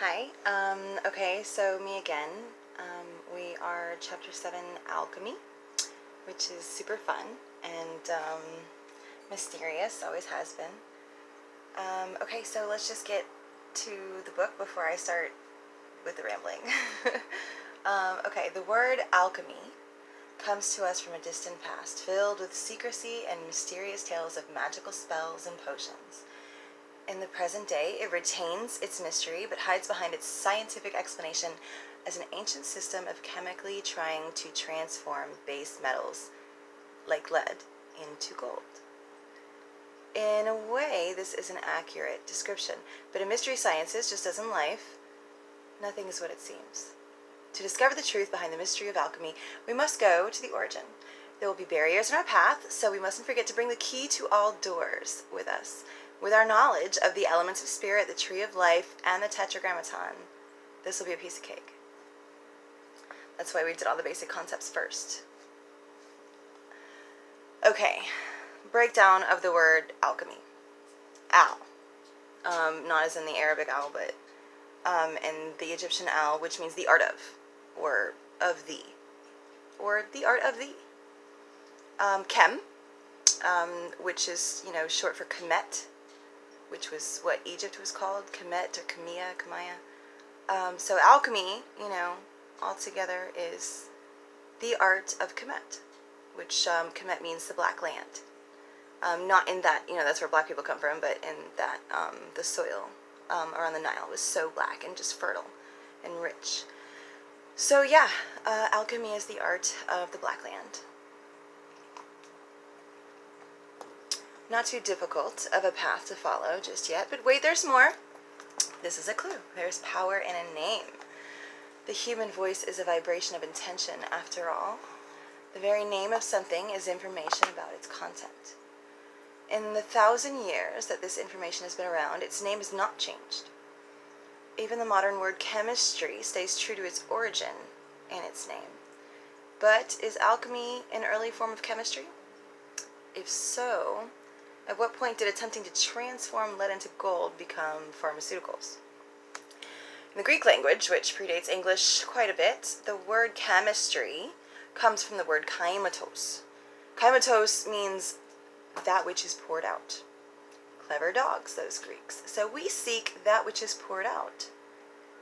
Hi. Okay, so me again. We are Chapter 7, Alchemy, which is super fun and mysterious, always has been. Okay, so let's just get to the book before I start with the rambling. Okay, the word alchemy comes to us from a distant past, filled with secrecy and mysterious tales of magical spells and potions. In the present day, it retains its mystery, but hides behind its scientific explanation as an ancient system of chemically trying to transform base metals, like lead, into gold. In a way, this is an accurate description, but in mystery sciences, just as in life, nothing is what it seems. To discover the truth behind the mystery of alchemy, we must go to the origin. There will be barriers in our path, so we mustn't forget to bring the key to all doors with us. With our knowledge of the elements of spirit, the tree of life, and the tetragrammaton, this will be a piece of cake. That's why we did all the basic concepts first. Okay, breakdown of the word alchemy. Al. Not as in the Arabic al, but in the Egyptian al, which means the art of, or of thee, or the art of thee. Chem, which is, short for Kemet, which was what Egypt was called, Kemet or Kamaya. So alchemy, altogether is the art of Kemet, which Kemet means the black land. Not in that, that's where black people come from, but in that the soil around the Nile was so black and just fertile and rich. So yeah, alchemy is the art of the black land. Not too difficult of a path to follow just yet, but wait, there's more. This is a clue. There's power in a name. The human voice is a vibration of intention, after all. The very name of something is information about its content. In the 1,000 years that this information has been around, its name has not changed. Even the modern word chemistry stays true to its origin in its name. But is alchemy an early form of chemistry? If so, at what point did attempting to transform lead into gold become pharmaceuticals? In the Greek language, which predates English quite a bit, the word chemistry comes from the word kaimatos. Kaimatos means that which is poured out. Clever dogs, those Greeks. So we seek that which is poured out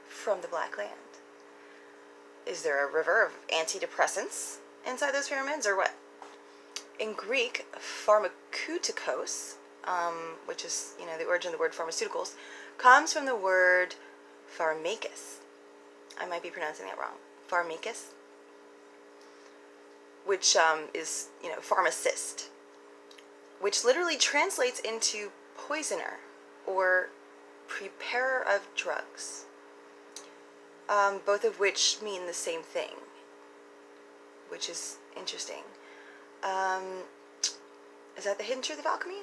from the Black Land. Is there a river of antidepressants inside those pyramids, or what? In Greek, pharmakeutikos, which is, the origin of the word pharmaceuticals, comes from the word pharmakos. I might be pronouncing that wrong. Pharmakos, which is, pharmacist, which literally translates into poisoner or preparer of drugs, both of which mean the same thing, which is interesting. Is that the hidden truth of alchemy?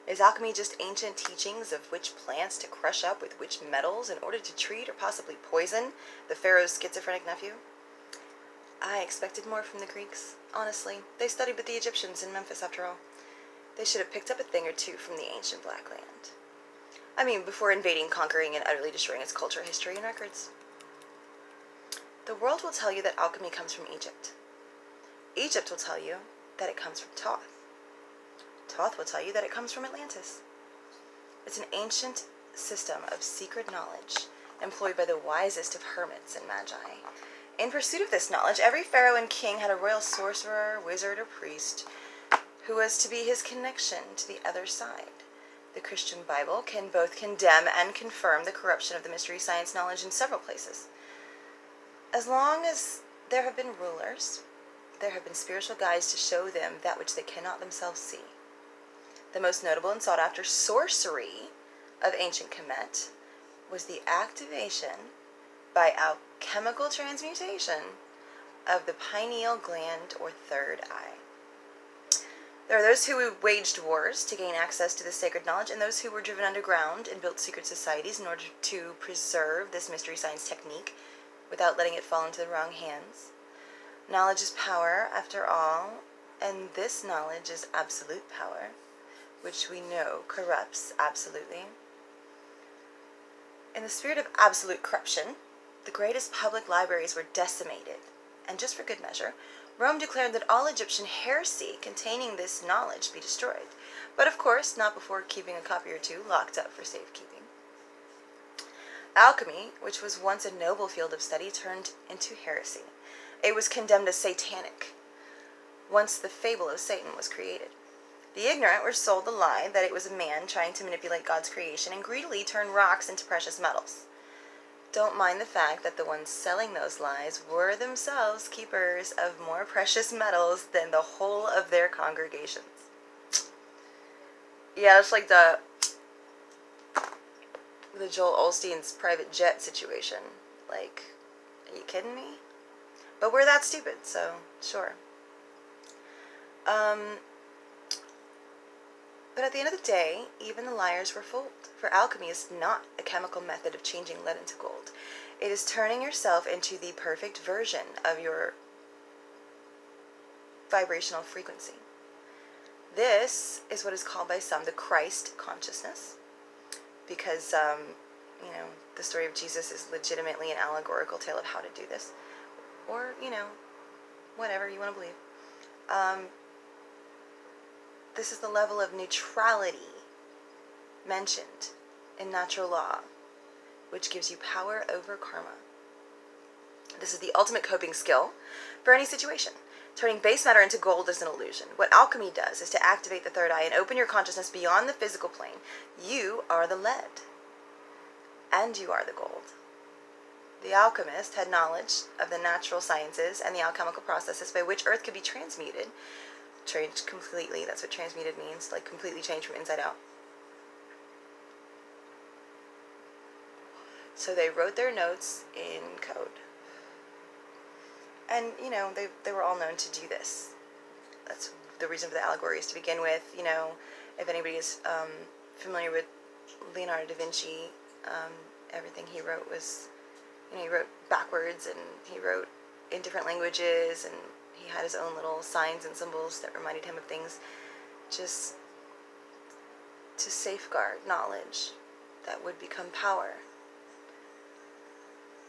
Is alchemy just ancient teachings of which plants to crush up with which metals in order to treat or possibly poison the pharaoh's schizophrenic nephew? I expected more from the Greeks, honestly. They studied with the Egyptians in Memphis, after all. They should have picked up a thing or two from the ancient Black Land. I mean, before invading, conquering, and utterly destroying its culture, history, and records. The world will tell you that alchemy comes from Egypt. Egypt will tell you that it comes from Thoth. Thoth will tell you that it comes from Atlantis. It's an ancient system of secret knowledge employed by the wisest of hermits and magi. In pursuit of this knowledge, every pharaoh and king had a royal sorcerer, wizard, or priest who was to be his connection to the other side. The Christian Bible can both condemn and confirm the corruption of the mystery science knowledge in several places. As long as there have been rulers, there have been spiritual guides to show them that which they cannot themselves see. The most notable and sought-after sorcery of ancient Kemet was the activation by alchemical transmutation of the pineal gland or third eye. There are those who waged wars to gain access to this sacred knowledge, and those who were driven underground and built secret societies in order to preserve this mystery science technique without letting it fall into the wrong hands. Knowledge is power, after all, and this knowledge is absolute power, which we know corrupts absolutely. In the spirit of absolute corruption, the greatest public libraries were decimated, and just for good measure, Rome declared that all Egyptian heresy containing this knowledge be destroyed, but of course not before keeping a copy or two locked up for safekeeping. Alchemy, which was once a noble field of study, turned into heresy. It was condemned as satanic once the fable of Satan was created. The ignorant were sold the lie that it was a man trying to manipulate God's creation and greedily turn rocks into precious metals. Don't mind the fact that the ones selling those lies were themselves keepers of more precious metals than the whole of their congregations. Yeah, it's like the Joel Osteen's private jet situation. Like, are you kidding me? But we're that stupid, so sure. But at the end of the day, even the liars were fooled, for alchemy is not a chemical method of changing lead into gold. It is turning yourself into the perfect version of your vibrational frequency. This is what is called by some the Christ consciousness, because, the story of Jesus is legitimately an allegorical tale of how to do this, or, whatever you want to believe. This is the level of neutrality mentioned in natural law, which gives you power over karma. This is the ultimate coping skill for any situation. Turning base matter into gold is an illusion. What alchemy does is to activate the third eye and open your consciousness beyond the physical plane. You are the lead, and you are the gold. The alchemist had knowledge of the natural sciences and the alchemical processes by which earth could be transmuted. Changed completely, that's what transmuted means, like completely changed from inside out. So they wrote their notes in code. And, they were all known to do this. That's the reason for the allegory is to begin with. If anybody is familiar with Leonardo da Vinci, everything he wrote was, he wrote backwards and he wrote in different languages, and he had his own little signs and symbols that reminded him of things, just to safeguard knowledge that would become power.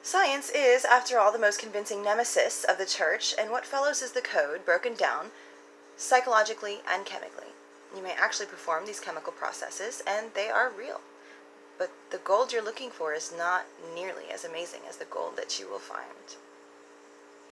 Science is, after all, the most convincing nemesis of the church, and what follows is the code broken down psychologically and chemically. You may actually perform these chemical processes, and they are real. But the gold you're looking for is not nearly as amazing as the gold that you will find